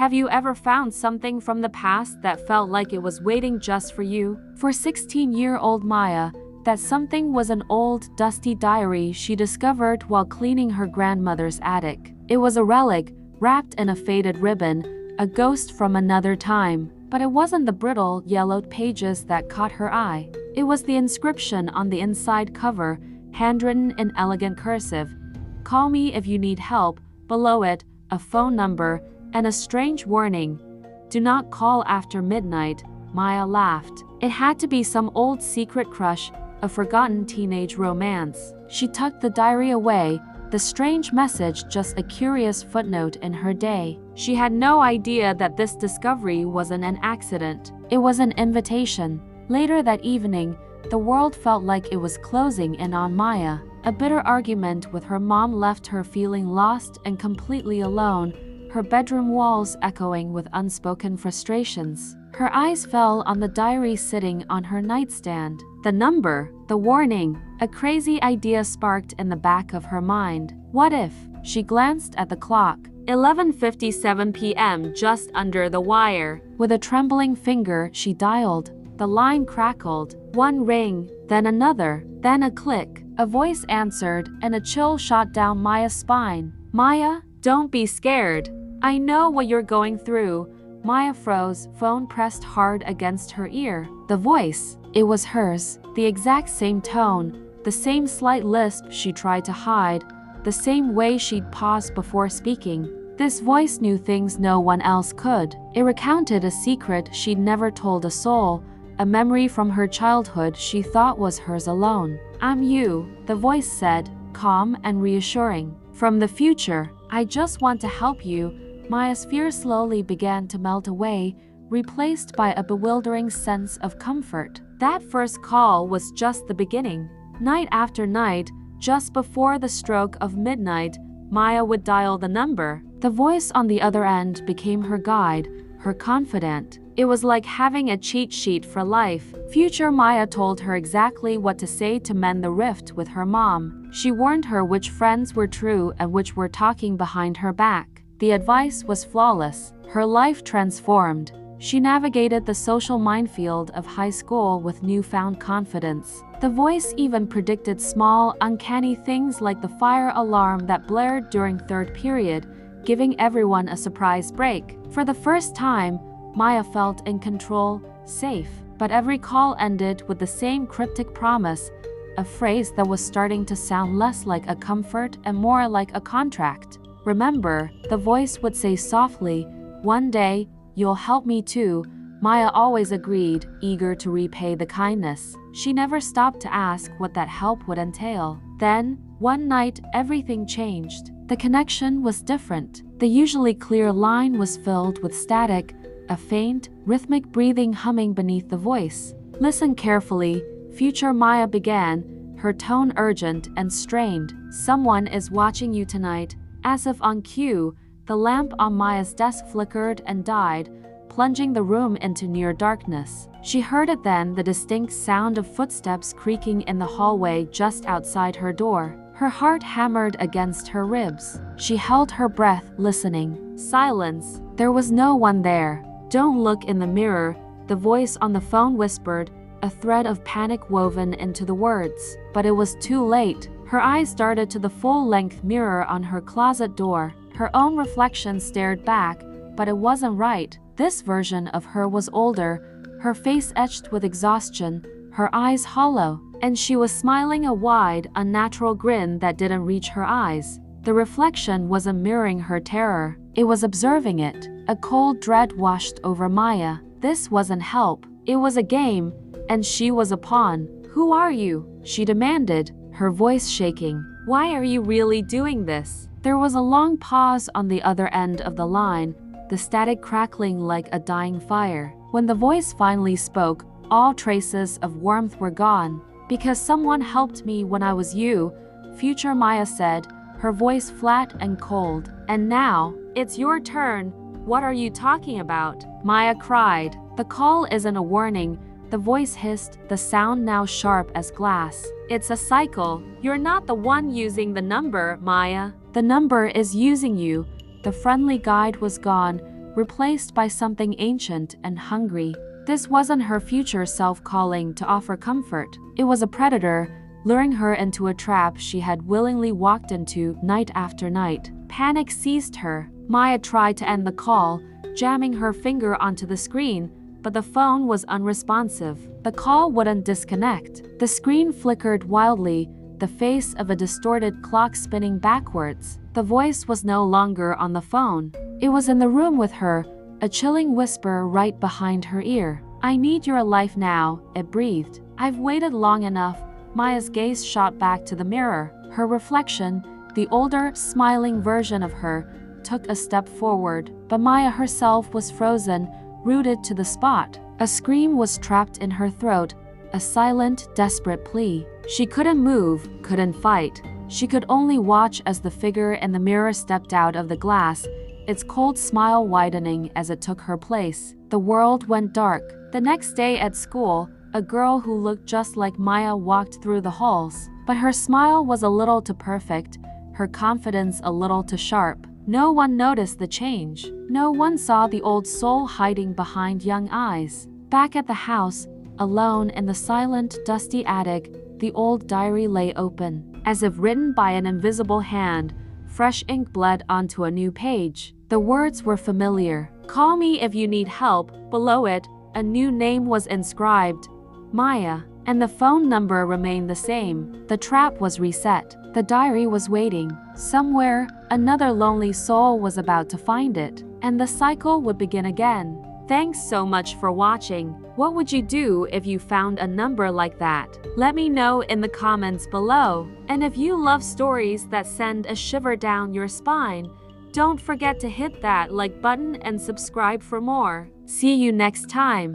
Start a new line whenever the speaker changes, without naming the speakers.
Have you ever found something from the past that felt like it was waiting just for you? For 16-year-old Maya, that something was an old, dusty diary she discovered while cleaning her grandmother's attic. It was a relic, wrapped in a faded ribbon, a ghost from another time. But it wasn't the brittle, yellowed pages that caught her eye. It was the inscription on the inside cover, handwritten in elegant cursive. "Call me if you need help." Below it, a phone number, and a strange warning. "Do not call after midnight." Maya laughed. It had to be some old secret crush, a forgotten teenage romance. She tucked the diary away, the strange message just a curious footnote in her day. She had no idea that this discovery wasn't an accident. It was an invitation. Later that evening, the world felt like it was closing in on Maya. A bitter argument with her mom left her feeling lost and completely alone, her bedroom walls echoing with unspoken frustrations. Her eyes fell on the diary sitting on her nightstand. The number, the warning, a crazy idea sparked in the back of her mind. What if? She glanced at the clock. 11:57 p.m., just under the wire. With a trembling finger, she dialed. The line crackled. One ring, then another, then a click. A voice answered, and a chill shot down Maya's spine. "Maya, don't be scared. I know what you're going through." Maya froze, phone pressed hard against her ear. The voice, it was hers, the exact same tone, the same slight lisp she tried to hide, the same way she'd paused before speaking. This voice knew things no one else could. It recounted a secret she'd never told a soul, a memory from her childhood she thought was hers alone. "I'm you," the voice said, calm and reassuring. "From the future. I just want to help you." Maya's fear slowly began to melt away, replaced by a bewildering sense of comfort. That first call was just the beginning. Night after night, just before the stroke of midnight, Maya would dial the number. The voice on the other end became her guide, her confidant. It was like having a cheat sheet for life. Future Maya told her exactly what to say to mend the rift with her mom. She warned her which friends were true and which were talking behind her back. The advice was flawless. Her life transformed. She navigated the social minefield of high school with newfound confidence. The voice even predicted small, uncanny things like the fire alarm that blared during third period, giving everyone a surprise break. For the first time, Maya felt in control, safe. But every call ended with the same cryptic promise, a phrase that was starting to sound less like a comfort and more like a contract. "Remember," the voice would say softly, "one day, you'll help me too." Maya always agreed, eager to repay the kindness. She never stopped to ask what that help would entail. Then, one night, everything changed. The connection was different. The usually clear line was filled with static, a faint, rhythmic breathing humming beneath the voice. "Listen carefully," future Maya began, her tone urgent and strained. "Someone is watching you tonight." As if on cue, the lamp on Maya's desk flickered and died, plunging the room into near darkness. She heard it then, the distinct sound of footsteps creaking in the hallway just outside her door. Her heart hammered against her ribs. She held her breath, listening. Silence. There was no one there. "Don't look in the mirror," the voice on the phone whispered, a thread of panic woven into the words. But it was too late. Her eyes darted to the full-length mirror on her closet door. Her own reflection stared back, but it wasn't right. This version of her was older, her face etched with exhaustion, her eyes hollow, and she was smiling a wide, unnatural grin that didn't reach her eyes. The reflection wasn't mirroring her terror. It was observing it. A cold dread washed over Maya. This wasn't help. It was a game, and she was a pawn. "Who are you?" she demanded, her voice shaking. "Why are you really doing this?" There was a long pause on the other end of the line, the static crackling like a dying fire. When the voice finally spoke, all traces of warmth were gone. "Because someone helped me when I was you," future Maya said, her voice flat and cold. "And now, it's your turn. What are you talking about?" Maya cried. "The call isn't a warning," the voice hissed, the sound now sharp as glass. "It's a cycle. You're not the one using the number, Maya. The number is using you." The friendly guide was gone, replaced by something ancient and hungry. This wasn't her future self calling to offer comfort. It was a predator, luring her into a trap she had willingly walked into night after night. Panic seized her. Maya tried to end the call, jamming her finger onto the screen, but the phone was unresponsive. The call wouldn't disconnect. The screen flickered wildly, the face of a distorted clock spinning backwards. The voice was no longer on the phone. It was in the room with her, a chilling whisper right behind her ear. "I need your life now," it breathed. "I've waited long enough." Maya's gaze shot back to the mirror. Her reflection, the older, smiling version of her, took a step forward, but Maya herself was frozen, rooted to the spot. A scream was trapped in her throat, a silent, desperate plea. She couldn't move, couldn't fight. She could only watch as the figure in the mirror stepped out of the glass, its cold smile widening as it took her place. The world went dark. The next day at school, a girl who looked just like Maya walked through the halls. But her smile was a little too perfect, her confidence a little too sharp. No one noticed the change. No one saw the old soul hiding behind young eyes. Back at the house, alone in the silent, dusty attic, the old diary lay open. As if written by an invisible hand, fresh ink bled onto a new page. The words were familiar. "Call me if you need help." Below it, a new name was inscribed, Maya, and the phone number remained the same. The trap was reset. The diary was waiting. Somewhere, another lonely soul was about to find it, and the cycle would begin again. Thanks so much for watching. What would you do if you found a number like that? Let me know in the comments below. And if you love stories that send a shiver down your spine, don't forget to hit that like button and subscribe for more. See you next time.